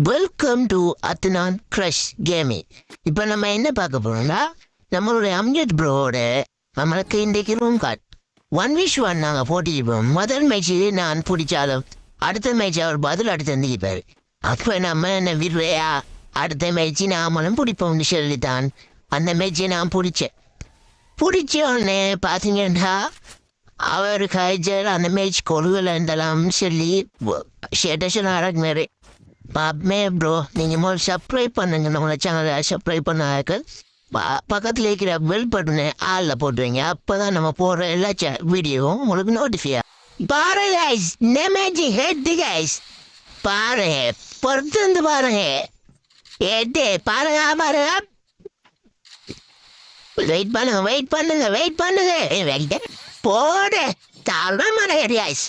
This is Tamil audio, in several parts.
Welcome to Adnan crush gaming. இப்போ நம்ம என்ன பார்க்க போறோம்னா, நம்மளுடைய அம்ஜத் ப்ரோவோட நம்மளுக்கு இன்றைக்கு ரூம் கார்டு 1v1 நாங்கள் போட்டிருப்போம். முதல் மேட்ச்சு நான் பிடிச்சாலும் அடுத்த மேட்ச் அவர் பதில் அடுத்து வந்துருப்பார். அப்போ நம்ம என்ன விருவையா அடுத்த மேட்ச்சு நாமளும் பிடிப்போம்னு சொல்லித்தான் அந்த மேட்ச்சை நான் பிடிச்ச உடனே பார்த்தீங்கன்னா அவர் கைஜர் அந்த மேட்ச் கொழுவில் இருந்தலாம் சொல்லி ஸ்டேட்டஸில் நடக்குனாரு. பாப்பமே ப்ரோ, நீங்கள் முதல் சப்ஸ்கிரைப் பண்ணுங்க, நம்மளோட சேனலை சப்ஸ்கிரைப் பண்ணாக்க பக்கத்தில் இருக்கிற பெல் பட்டனை ஆளில் போட்டுருவீங்க. அப்போ தான் நம்ம போடுற எல்லா வீடியோவும் உங்களுக்கு நோட்டிஃபை பாருங்க கைஸ். நெமேஜி ஹெட் கைஸ், பாருங்க, பொறுத்து வந்து பாருங்க, ஹெட்டு பாருங்க பாருங்க. வெயிட் பண்ணுங்க போடு தரமான கைஸ்.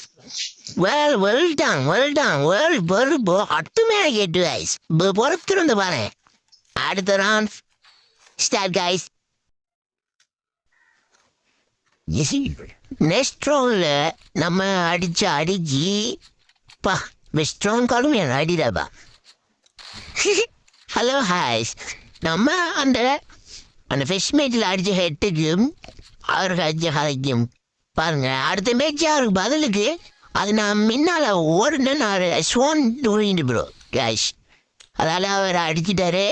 well done அடுத்து மேலே கேட்டு கைஸ், பொறுத்திருந்து பாருங்க. அடுத்த ரவுண்ட் ஸ்டார்ட் கைஸ். நெக்ஸ்ட் ரவுண்ட்ல நம்ம அடிச்சு பா பெஸ்ட் ரவுண்ட் கடுமையான அடிடாப்பா. ஹலோ ஹாய்ஸ், நம்ம அந்த ஃபெஸ்ட் மேட்சில் அடித்த ஹெட்டுக்கும் அவருக்கு அடிச்ச ஹலைக்கும் பாருங்க. அடுத்த மேட்ச் அவருக்கு பதிலுக்கு அது நான் முன்னால் ஓடுனேன், நான் ஸ்வோன் டூரிண்டு ப்ரோ கேஷ். அதால் அவர் அடிச்சிட்டாரு.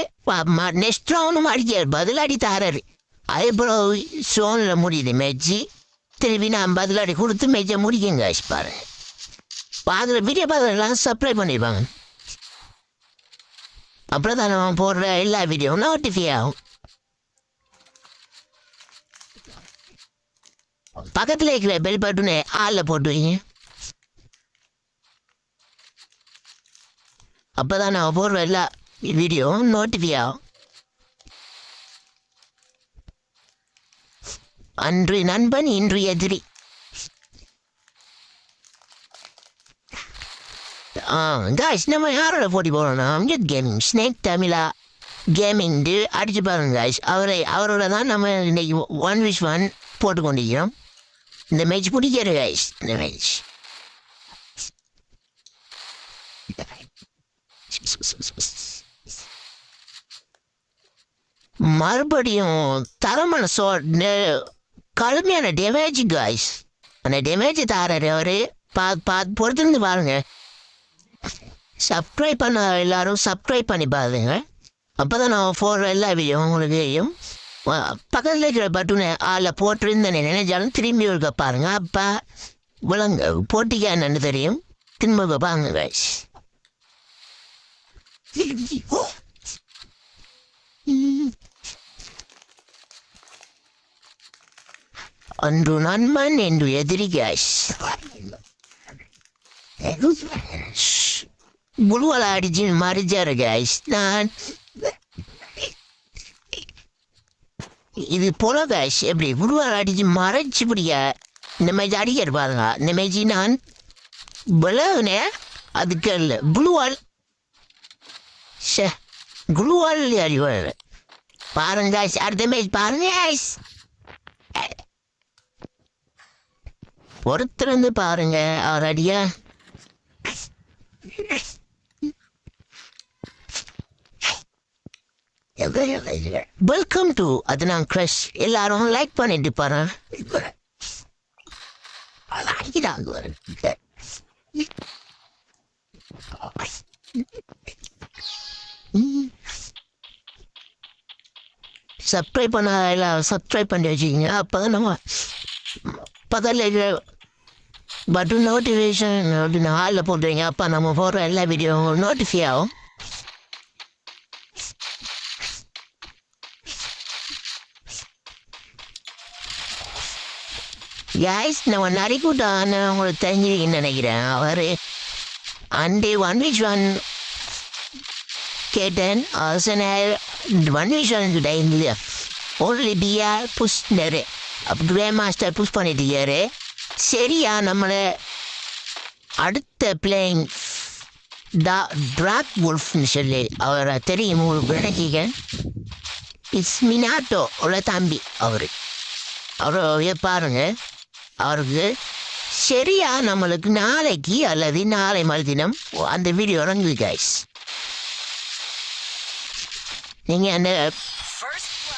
நெக்ஸ்ட் ரவுண்டும் அடிக்கார், பதில் அடி தாராரு. அதே போல் ஸ்வோனில் முடியுது மேட்ச்சு. திருப்பி நான் பதில் அடி கொடுத்து மேட்சை முடிக்கும் கேஷ். பாருங்க, பார்க்குற வீடியோ பார்க்குறதுலாம் சப்ஸ்கிரைப் பண்ணியிருப்பாங்க. அப்புறம் தான் நம்ம போடுற எல்லா வீடியோவும் நோட்டிஃபை ஆகும். பக்கத்தில் இருக்கிற பெல் பட்டனை ஆளில் போட்டுவீங்க. அப்போ தான் நான் போடுற எல்லா வீடியோவும் நோட்டிஃபை ஆகும். அன்று நண்பன் இன்று எதிரி. காய்ஸ், நம்ம யாரோட போட்டி போகிறோம்னா அம்ஜத் கேமிங் ஸ்னேக் தமிழா கேமிங்கு அடிச்சு பாருங்க காய்ஸ். அவரோட தான் நம்ம இன்னைக்கு 1v1 போட்டு கொண்டிருக்கிறோம். இந்த மேட்ச் பிடிக்கிற காய்ஸ். இந்த மேட்ச் மறுபடியும் தரமான கடுமையான டேமேஜ் காய்ஸ். அந்த டேமேஜ் தாராரு அவரு. பொறுத்திருந்து பாருங்க. சப்ஸ்கிரைப் பண்ண எல்லாரும் சப்ஸ்கிரைப் பண்ணி பாருங்க. அப்போ தான் நான் போடுற எல்லா வீடியோ உங்களுக்கு தெரியும். பக்கத்தில் இருக்கிற பட்டனை ஆளில் போட்டிருந்தேன்னு நினைச்சாலும் திரும்பி இருக்க பாருங்க. அப்போ விளங்க போட்டிக்கா என்னன்னு தெரியும். திரும்ப பாருங்க கைஸ். அன்று நண்பன் என்று எதிரி கைஸ். புழுவல அடிச்சு மறிச்சாரு கைஸ். நான் இது போல கைஸ், எப்படி புழுவல அடிச்சு மறைச்சு பிடிக்க இந்த மாதிரி அடிக்கிற பாருங்க. இந்த மாதிரி நான் விலகுனேன், அதுக்கு இல்லை புழுவால் குழுவால் அறிவாள் பாருங்க கைஸ். அடுத்த மேட்ச் பாருங்க கைஸ், பொறுத்திருந்து பாருங்க அவர் அடியா. Welcome to Adnan crush. எல்லாரும் லைக் பண்ணிட்டு பாருங்க. சப்ஸ்கிரைப் பண்ண எல்லாம் சப்ஸ்கிரைப் பண்ணி வச்சுக்கிங்க. அப்போ தான் நம்ம பக்கத்தில் பட்டன் நோட்டிஃபிகேஷன் அப்படின்னு ஹாலில் போட்டுருங்க. அப்போ நம்ம போடுற எல்லா வீடியோவும் நோட்டிஃபை ஆகும். கேஸ், நம்ம நரிக்கூட்டான உங்களுக்கு தெரிஞ்சுக்கின்னு நினைக்கிறேன். அவர் அண்டே 1v1 கேட்டேன். சொன்னார் 1v1 டைமில் ஓன்லி பிஆர் புஷ் நிறைய கிரே மாஸ்டர் புஷ் பண்ணிட்டு இருக்காரு. சரியா நம்மளை அடுத்த பிளேயிங் ட்ராக் வுல்ஃப்னு சொல்லி அவரை தெரியும் உங்களுக்கு நினைக்கிங்க. மினாட்டோ உள்ள தம்பி அவரை பாருங்க. அவருக்கு சரியா நம்மளுக்கு நாளைக்கு அல்லது நாளை மறுதினம் அந்த வீடியோ இறங்குது கைஸ். நீங்கள் அந்த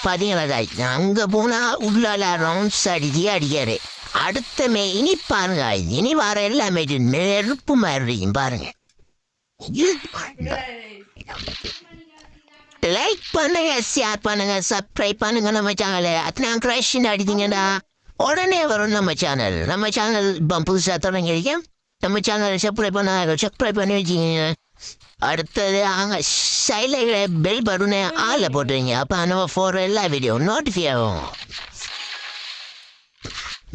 பார்த்தீங்களா guys, அங்கே போனால் உள்ளால ரவுண்ட்ஸ் அடிக்காரு. அடுத்த இனி பாருங்க guys, இனி வர எல்லாமே நெருப்பு மாதிரி பாருங்க. லைக் பண்ணுங்க, ஷேர் பண்ணுங்க, சப்ஸ்கிரைப் பண்ணுங்க. நம்ம சேனலை அத்தனை கிரஷன் அடித்தீங்கன்னா உடனே வரும் நம்ம சேனல். நம்ம சேனல் புதுசாக தொடங்கியிருக்கேன். நம்ம சேனலை சப்ஸ்கிரைப் பண்ணி வச்சுக்கிங்க. அடுத்தது அங்கே சைடில் பெல் பட்டனை ஆளில் போட்டுருங்க. அப்போ நம்ம போடுற எல்லா வீடியோ நோட்டிஃபை ஆகும்.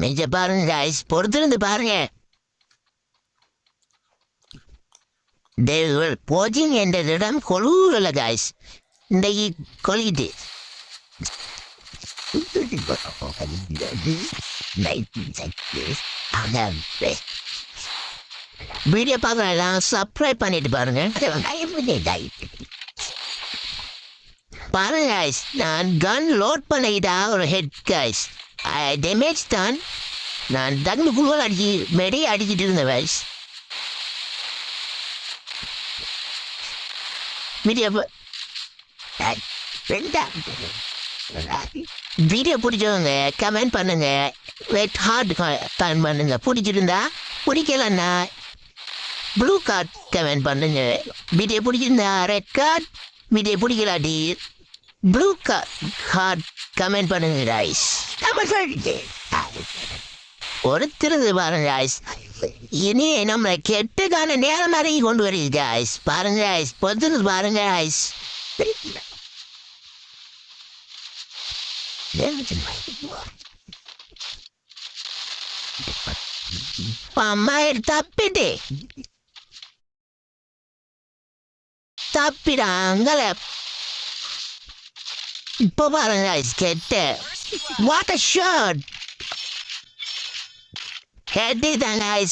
மிச்ச பாருங்க guys, பொறுத்திருந்து பாருங்க. தேவர்கள் போச்சிங் என்ற இடம் கொழுவுல guys, இன்றைக்கு கொலிட்டு வீடியோ பார்க்கலாம். சப்ஸ்கிரைப் பண்ணிட்டு பாருங்க. பாருங்க guys, நான் கன் லோட் பண்ணிக்கிட்டா ஒரு ஹெட் guys, டேமேஜ் தான். நான் டக்குனு குழுவால் அடிக்கிட்டு இருந்தேன் guys. வீடியோ பிடிச்சவங்க கமெண்ட் பண்ணுங்க, ரெட் ஹார்ட் கமெண்ட் பண்ணுங்க. பிடிச்சிருந்தா, பிடிக்கலன்னா ப்ளூ கார்ட் கமெண்ட் பண்ணுங்க. வீடியோ பிடிச்சிருந்தா ரெட் கார்ட், வீடியோ பிடிக்கலாட்டி ப்ளூ கார்ட் கமெண்ட் பண்ணுங்க guys. ஒருத்தருது பாருங்க guys, இனி நம்ம கெட்டுக்கான நேரம் மாதிரி கொண்டு வருது guys. பாருங்க guys, பொறுத்து பாருங்க guys. தப்பிடாங்கல இப்போ பாருங்க guys, கெட்ட வாட் அ ஷாட் ஹெட் தான் guys.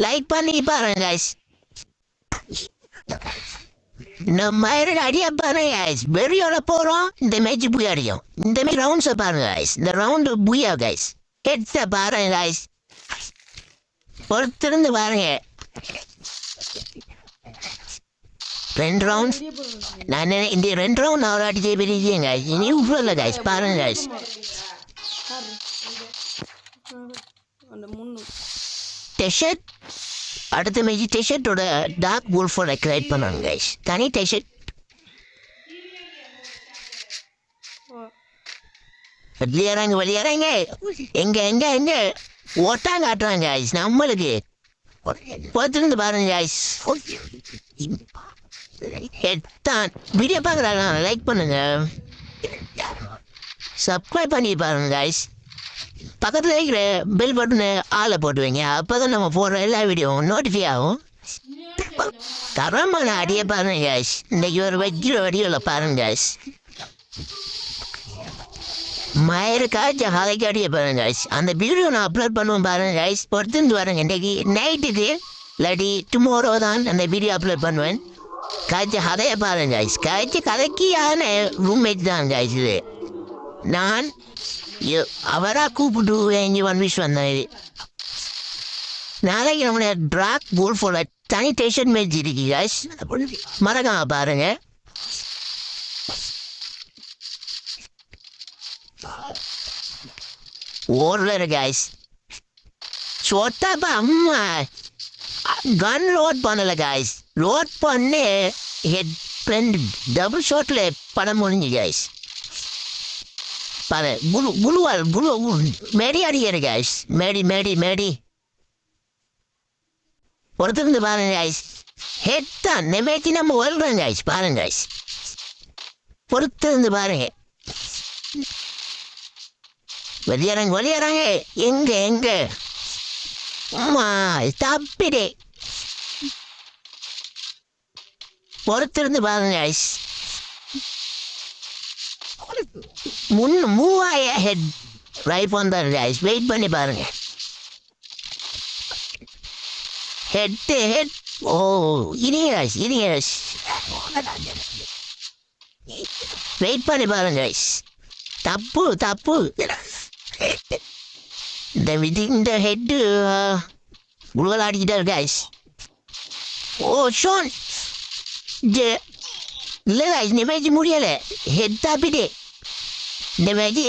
லைக் பண்ணி பாருங்க guys. நம்ம அடியா பாருங்க guys, வெறியோட போகிறோம். இந்த மேட்ச் புயா அடிக்கும். இந்த மாதிரி ரவுண்ட்ஸை பாருங்க guys, இந்த ரவுண்டு புயா guys. ஹெட்ஸை பாருங்க guys, பொறுத்திருந்து பாருங்க. 2 ரவுண்ட்ஸ் நான் இந்த 2 ரவுண்ட் அவர் அடிச்சே பெரிய guys. இனி உள்ள guys பாருங்க guys. டெஷர்ட் அடுத்த மேட்ச் டெஷர்ட்டோட டார்க் wolf-ஓட கிரியேட் பண்ணாங்க guys. தனி டெஷர்ட் வெளியேறாங்க எங்க ஓட்டாங்க ஆட்டுறாங்க guys. நம்மளுக்கு பார்த்துருந்து பாருங்க guys. ஹெட்தான் வீடியோ பார்க்குறாங்க, லைக் பண்ணுங்க, சப்ஸ்கிரைப் பண்ணி பாருங்க guys. பக்கத்தில் இருக்கிற பெல் பட்டனை ஆளை போட்டு வைங்க. அப்போ தான் நம்ம போடுற எல்லா வீடியோவும் நோட்டிஃபை ஆகும். தரமான அடியை பாருங்க guys. இன்றைக்கி ஒரு வைக்கிற வடிவில் பாருங்க guys. மயிறுக்காச்சு ஹலைக்கு அடியை பாருங்க guys. அந்த வீடியோ நான் அப்லோட் பண்ணுவேன் பாருங்க guys. பொறுத்துருந்து பாருங்க. இன்றைக்கி நைட்டுக்கு இல்லாட்டி டுமாரோ தான் அந்த வீடியோ அப்லோட் பண்ணுவேன். காய்ச்சி கதையை பாருங்க guys. காய்ச்சி கதைக்கியான ரூம்மேட் தான் guys. இது நான் அவராக கூப்பிட்டு இங்கே விஷ் வந்தேன். நாளைக்கு நம்மளோட டார்க் wolf-ஓட தனி டெஷர்ட் மேட்ச் இருக்கு guys, மறக்காம பாருங்க. ஓடல guys. சொத்தாப்பா அம்மா கன் லோட் பண்ணல guys. லோட் பண்ணி ஹெட் ஃப்ரெண்ட் டபுள் ஷாட்டில் படம் முடிஞ்சு guys. பாரு குழு மேடி அடிக்கிற guys. மேடி ஒருத்தருந்து பாருங்க guys. ஹெட் தான் நெவேத்தி நம்ம வருகிறோம் guys. பாருங்க guys, பொறுத்திருந்து பாருங்க. வெளியேறாங்க எங்க அம்மா தப்பிடே. பொறுத்திருந்து பாருங்க guys. மூவாய ஹெட் ரைட் வந்தார் guys. வெயிட் பண்ணி பாருங்க. ஹெட் ஓ இனிங்க guys. வெயிட் பண்ணி பாருங்க guys. தப்பு இந்த ஹெட்டு விளையாடிக்கிட்டார் guys. ஓ ஷோன் இல்லை guys இந்த மேட்ச் முடியலை ஹெட் தாப்பிட்டு இந்த மேட்ச்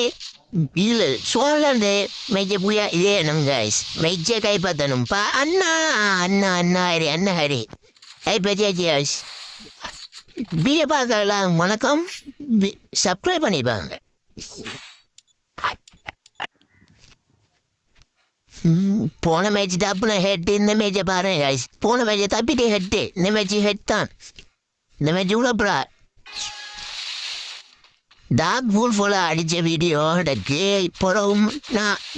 இல்லை சோழந்து மேட்சை புரியா இதே நம்ம guys மேட்சை கைப்பற்றணும்ப்பா அண்ணா அண்ணா அண்ணா ஹரி அண்ணா ஹரி கைப்பற்றியாச்சு guys வீடியோ பார்க்கலாம் வணக்கம் சப்ஸ்கிரைப் பண்ணிப்பாங்க போன மேட்ச் தப்புன ஹெட் இந்த மேட்சை பாருங்க guys போன மேட்சை தப்பிட்டு ஹெட்டு இந்த மேட்ச் ஹெட் தான் இந்த மேட்ச் இவ்வளோப்பா டாக் ஃபுல் ஃபுல்லாக அடித்த வீடியோ எனக்கு இப்போவும்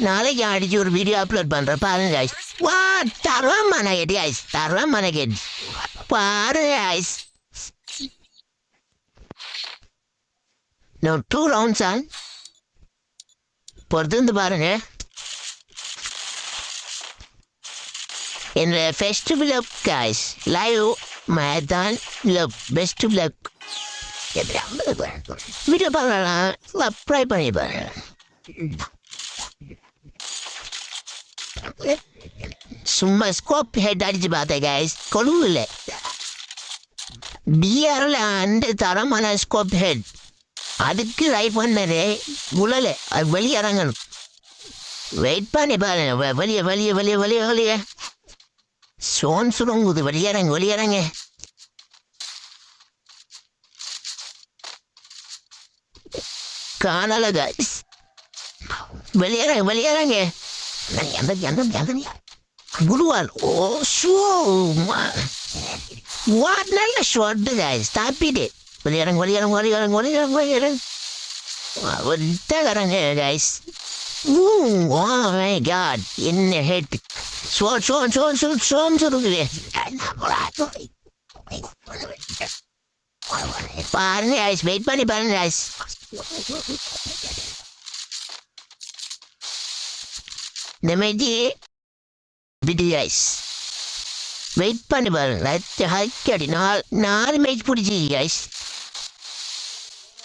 நாளைக்கு அடித்து ஒரு வீடியோ அப்லோட் பண்ணுறேன் பாருங்க guys வா தருவான் மனகேட் guys தருவான் மனகேட் பாருங்க guys No 2 rounds on பொறுத்து பாருங்க in the festival of guys live marathon love best of luck video பார்க்கலாம் சப்ஸ்கிரைப் பண்ணி பாருங்க சும்மா ஸ்கோப் ஹெட் அடிச்சு பார்த்தேன் guys கொழுவில் பிஆரில் அந்த தரமான ஸ்கோப் ஹெட் அதுக்கு ரைட் பண்ணது உழலை அது வெளியே இறங்கணும் வெயிட் பண்ணி பாருங்க வெளியே வெளியே வெளியே வெளியே வெளியே சோன் சுருங்குது வெளியேறங்க வெளியேறங்க காணல guys வெளியேறங்க வெளியேறங்க குருவால் ஓ ஷோ வாட் நல்ல ஷாட் guys தப்பிட்டு வெளியேறங்க வெளியேறங்க வெளியேறங்க வெளியேறங்க வெளியேறங்க விட்டகரங்க guys oh my god என்ன ஹெட் சோன் சொல்லுங்க பாருங்க ஐஸ் வெயிட் பண்ணி பாருங்க ஐஸ் இந்த மாதிரி விடு ஐஸ் வெயிட் பண்ணி பாருங்க ஹைக்கடி 4 மேட்ச் பிடிச்சி ஐஸ்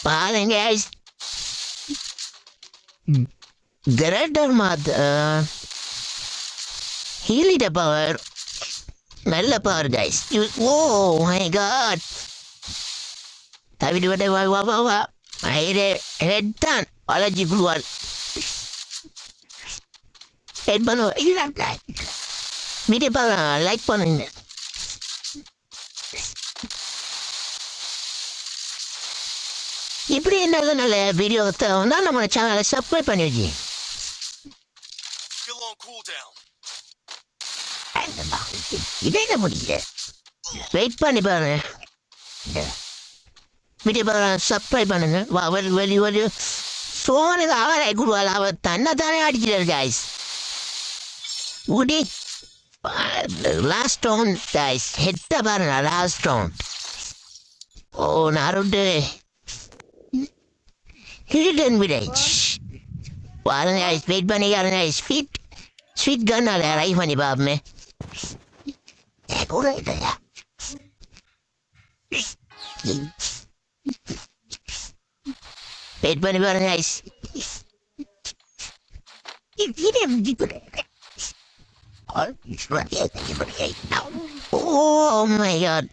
பாருங்க ஐஸ் கிரேட்டர் மாத் Healy the power. நல்ல power guys. Oh my god. Tapi dua wah. Akhirnya head down. Apalagi keluar. Head mana? Hilang guys. Video பாருங்க லைக் பண்ணுங்க. இப்படி நல்ல வீடியோ வந்தா நம்ம சேனலை சப்ஸ்கிரைப் பண்ணி வச்சு. இதே முடியல வெயிட் பண்ணி பாருங்க வீடியோ பாருங்க சப்ஸ்கிரைப் பண்ணுங்க வெளி சோனுக்கு அவரை குருவாள் அவர் தன்னை தானே அடிக்கிறார் guys உடி லாஸ்ட் ரவுண்ட் guys ஹெட்ட பாருங்க லாஸ்ட் ரவுண்ட் ஓ நாருண்டு ஹிடன் வில்லேஜ் பாருங்க guys வெயிட் பண்ணி பாருங்க ஸ்வீட் கன்னால ரை பண்ணி பாப்போமே வெயிட் பண்ணி பாருங்க guys oh my god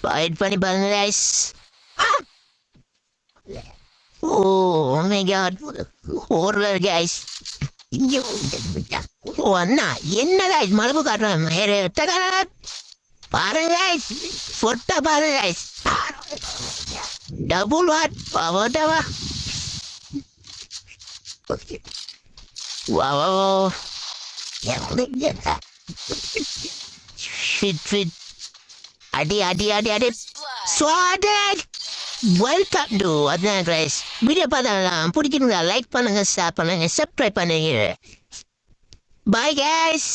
wait பண்ணி பாருங்க guys oh my god horror guys ஓ அண்ணா என்ன guys மரபு காட்டுறேன் பாருங்க guys பொட்டா பாருங்க guys டபுள் வாட் போட்டவா வா அடி ஸ்வாட் வெல்கம் டு அதான் guys வீடியோ பார்த்தா பிடிக்கணுங்களா லைக் பண்ணுங்க ஷேர் பண்ணுங்க சப்ஸ்கிரைப் பண்ணுங்க bye guys